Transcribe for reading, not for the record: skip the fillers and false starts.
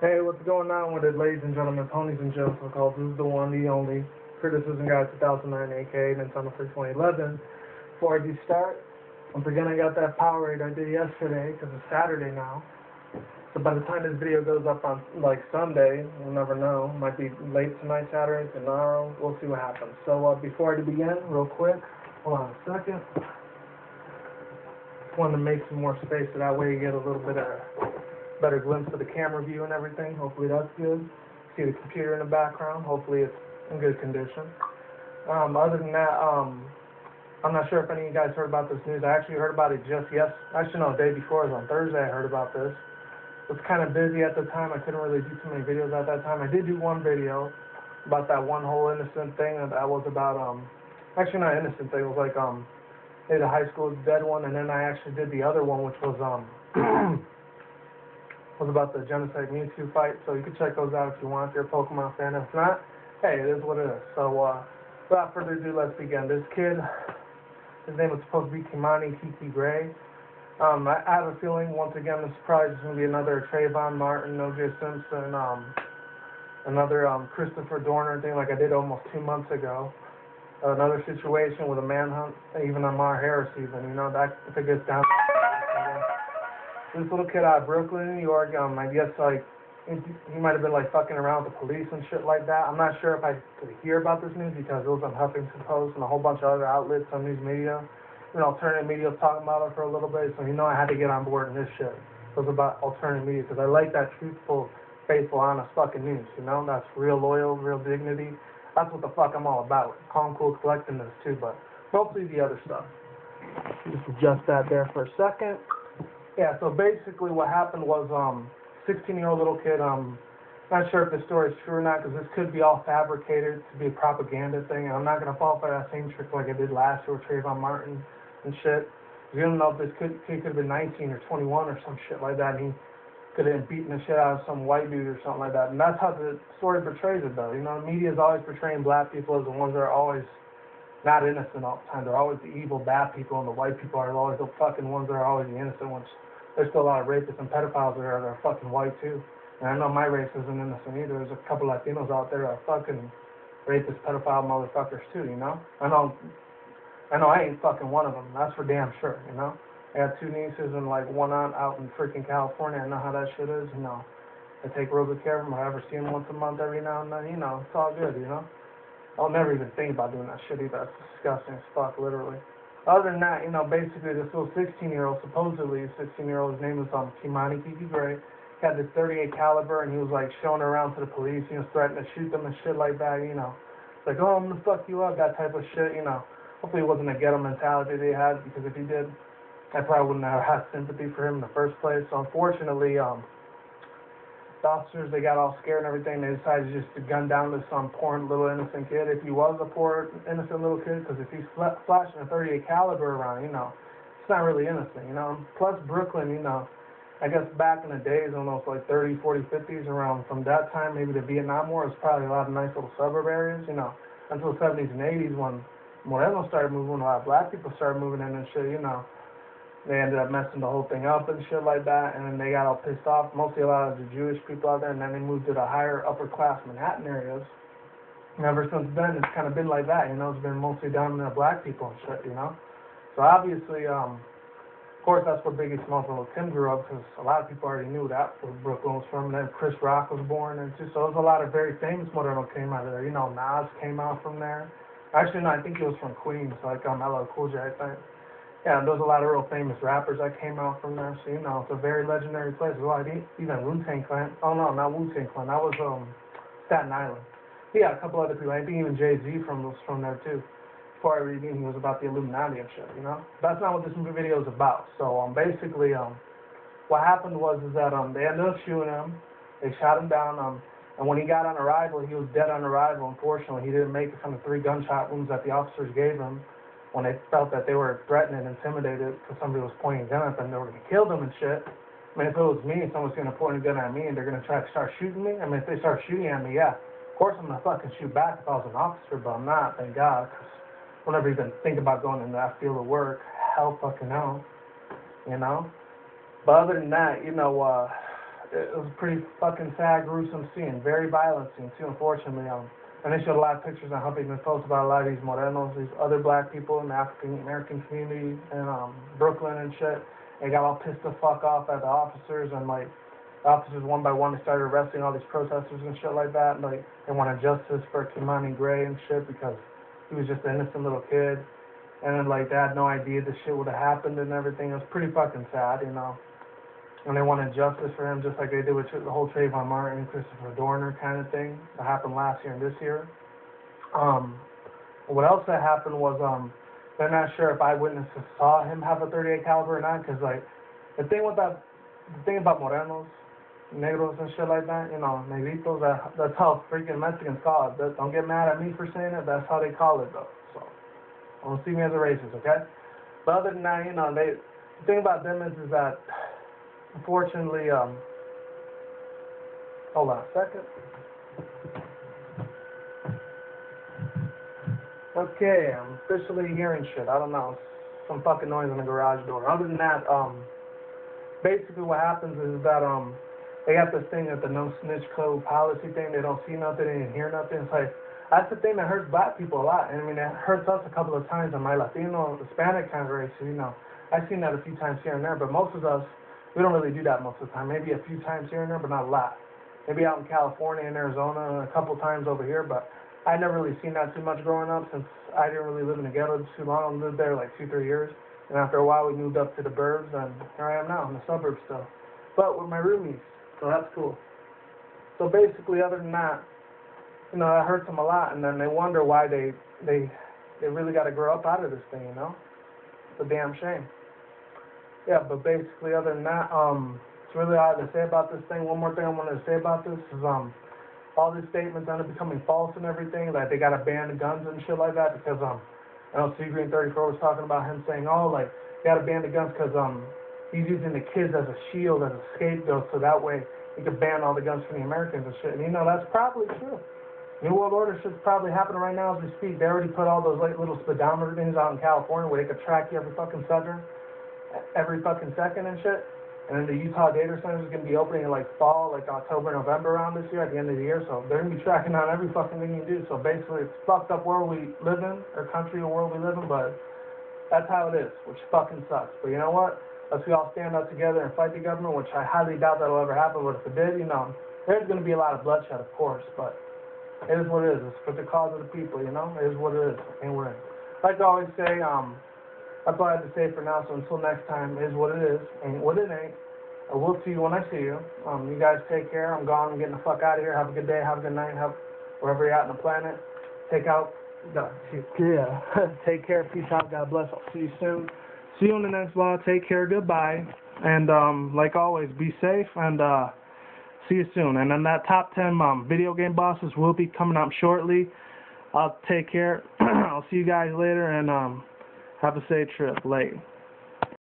Hey, what's going on with it, ladies and gentlemen, ponies and gentlecolts? This is the one, the only Criticism Guy 2009, aka Nintendo for 2011. Before I do start, once again, I got that Powerade I did yesterday, because it's Saturday now. So by the time this video goes up on, like, Sunday, we'll never know. Might be late tonight, Saturday, tomorrow. We'll see what happens. So, before I begin, real quick, hold on a second. Just wanted to make some more space so that way you get a little bit of better glimpse of the camera view and everything. Hopefully that's good. See the computer in the background. Hopefully it's in good condition. Other than that, I'm not sure if any of you guys heard about this news. I actually heard about it the day before. It was on Thursday I heard about this. I was kind of busy at the time. I couldn't really do too many videos at that time. I did do one video about that one whole innocent thing, and that was about, actually not innocent thing. It was like, the high school dead one, and then I actually did the other one, which was, was about the genocide Mewtwo fight, so you can check those out if you want, if you're a Pokemon fan. If not, hey, it is what it is. So, without further ado, let's begin. This kid, his name was supposed to be Kimani, Kiki Gray. I have a feeling, once again, the surprise is going to be another Treyvon, Martin, O.J. Simpson, another Christopher Dorner thing like I did almost 2 months ago. Another situation with a manhunt, even on Mar Harris even, you know, that if it gets down. This little kid out of Brooklyn, New York, I guess, like, he might have been, like, fucking around with the police and shit like that. I'm not sure if I could hear about this news because it was on Huffington Post and a whole bunch of other outlets on news media. You know, alternative media was talking about it for a little bit, so, you know, I had to get on board in this shit. It was about alternative media because I like that truthful, faithful, honest fucking news, you know? That's real loyal, real dignity. That's what the fuck I'm all about. Calm, cool, collecting this, too, but mostly the other stuff. Just adjust that there for a second. Yeah, so basically what happened was 16-year-old little kid, not sure if the story is true or not because this could be all fabricated to be a propaganda thing, and I'm not going to fall for that same trick like I did last year with Treyvon Martin and shit. You don't know if this kid could have been 19 or 21 or some shit like that, and he could have been beating the shit out of some white dude or something like that, and that's how the story portrays it, though. You know, the media is always portraying black people as the ones that are always not innocent all the time. They're always the evil, bad people, and the white people are always the fucking ones that are always the innocent ones. There's still a lot of rapists and pedophiles that are fucking white, too. And I know my race isn't innocent either. There's a couple Latinos out there that are fucking rapist, pedophile motherfuckers, too, you know? I know I ain't fucking one of them. That's for damn sure, you know? I got 2 nieces and, like, 1 aunt out in freaking California. I know how that shit is, you know? I take real good care of them. I ever see them once a month every now and then, you know? It's all good, you know? I'll never even think about doing that shit either. That's disgusting as fuck, literally. Other than that, you know, basically this little 16-year-old, supposedly 16-year-old, his name was Kimani, Kiki Gray, had this .38 caliber, and he was like showing it around to the police, you know, threatening to shoot them and shit like that, you know. It's like, oh, I'm gonna fuck you up, that type of shit, you know. Hopefully it wasn't a ghetto mentality they had, because if he did, I probably wouldn't have had sympathy for him in the first place. So unfortunately, the officers, they got all scared and everything. They decided just to gun down this poor little innocent kid. If he was a poor innocent little kid, because if he's flashing a .38 caliber around, you know, it's not really innocent, you know. Plus Brooklyn, you know, I guess back in the days, almost like 30, 40, 50s, around from that time, maybe the Vietnam War, it was probably a lot of nice little suburb areas, you know, until the 70s and 80s when Moreno started moving, a lot of black people started moving in and shit, you know. They ended up messing the whole thing up and shit like that, and then they got all pissed off, mostly a lot of the Jewish people out there, and then they moved to the higher upper-class Manhattan areas. And ever since then, it's kind of been like that, you know, it's been mostly down there black people and shit, you know. So obviously, of course, that's where Biggie Smalls and Lil Kim grew up, because a lot of people already knew that, where Brooklyn was from, and then Chris Rock was born, and too, so there's a lot of very famous Moreno came out of there, you know, Nas came out from there. Actually, no, I think he was from Queens, like LL Cool J, I think. Yeah, there's a lot of real famous rappers that came out from there, so, you know, it's a very legendary place. Well, I think even Wu-Tang Clan. Oh, no, not Wu-Tang Clan. That was Staten Island. Yeah, a couple other people. I think even Jay-Z was from there, too. Before I read he was about the Illuminati and shit, you know? That's not what this video is about. So, basically, what happened was is that they ended up shooting him. They shot him down, and when he got on arrival, he was dead on arrival, unfortunately. He didn't make it from the 3 gunshot wounds that the officers gave him. When they felt that they were threatened and intimidated because somebody was pointing a gun at them, they were going to kill them and shit. I mean, if it was me, someone's going to point a gun at me and they're going to try to start shooting me. I mean, if they start shooting at me, yeah, of course I'm going to fucking shoot back if I was an officer, but I'm not, thank God, because I'll never even think about going into that field of work. Hell fucking no, you know? But other than that, you know, it was a pretty fucking sad, gruesome scene. Very violent scene, too, unfortunately. And they showed a lot of pictures on Huffington Post about a lot of these morenos, these other black people in the African-American community in Brooklyn and shit. They got all pissed the fuck off at the officers, and, like, the officers one by one, they started arresting all these protesters and shit like that. And, like, they wanted justice for Kimani Gray and shit because he was just an innocent little kid. And then, like, they had no idea this shit would have happened and everything. It was pretty fucking sad, you know. And they wanted justice for him just like they did with the whole Treyvon Martin, Christopher Dorner kind of thing that happened last year and this year. What else that happened was, they're not sure if eyewitnesses saw him have a .38 caliber or not, because, like, the thing about morenos, negros and shit like that, you know, negritos, that's how freaking Mexicans call it. Don't get mad at me for saying it, that's how they call it, though. So, don't see me as a racist, okay? But other than that, you know, the thing about them is that, unfortunately, hold on a second. Okay, I'm officially hearing shit. I don't know, some fucking noise on the garage door. Other than that, basically what happens is that, they got this thing at the no snitch code policy thing. They don't see nothing, they didn't hear nothing. It's like, that's the thing that hurts black people a lot. And I mean, it hurts us a couple of times in my Latino, Hispanic kind of race. You know, I've seen that a few times here and there, but most of us, we don't really do that most of the time. Maybe a few times here and there, but not a lot. Maybe out in California and Arizona, a couple times over here, but I never really seen that too much growing up since I didn't really live in the ghetto too long. I lived there like 2-3 years. And after a while, we moved up to the burbs, and here I am now in the suburbs still. But with my roomies. So that's cool. So basically, other than that, you know, that hurts them a lot, and then they wonder why they really got to grow up out of this thing, you know? It's a damn shame. Yeah, but basically, other than that, it's really all I have to say about this thing. One more thing I wanted to say about this is, all these statements end up becoming false and everything, like they got to ban the guns and shit like that, because, I know C Green 34 was talking about him saying, oh, like, got to ban the guns because, he's using the kids as a shield, as a scapegoat, so that way he could ban all the guns from the Americans and shit. And you know, that's probably true. New World Order shit's probably happening right now as we speak. They already put all those like little speedometer things out in California where they could track you every fucking second and shit. And then the Utah Data Center is going to be opening in like fall, like October, November around this year, at the end of the year. So they're going to be tracking down every fucking thing you do. So basically, it's fucked up world we live in, or country or world we live in, but that's how it is, which fucking sucks. But you know what? Let's we all stand up together and fight the government, which I highly doubt that'll ever happen, but if it did, you know, there's going to be a lot of bloodshed, of course, but it is what it is. It's for the cause of the people, you know? It is what it is, and we're in. Like I always say, that's all I have to say for now, so until next time, it is what it is, ain't what it ain't. I will see you when I see you. You guys take care. I'm gone. I'm getting the fuck out of here. Have a good day. Have a good night. Wherever you're at on the planet. Take care. Peace out. God bless. I'll see you soon. See you on the next vlog. Take care. Goodbye. And like always, be safe and see you soon. And then that top 10 video game bosses will be coming up shortly. I'll take care. I'll see you guys later and have a safe trip. Late.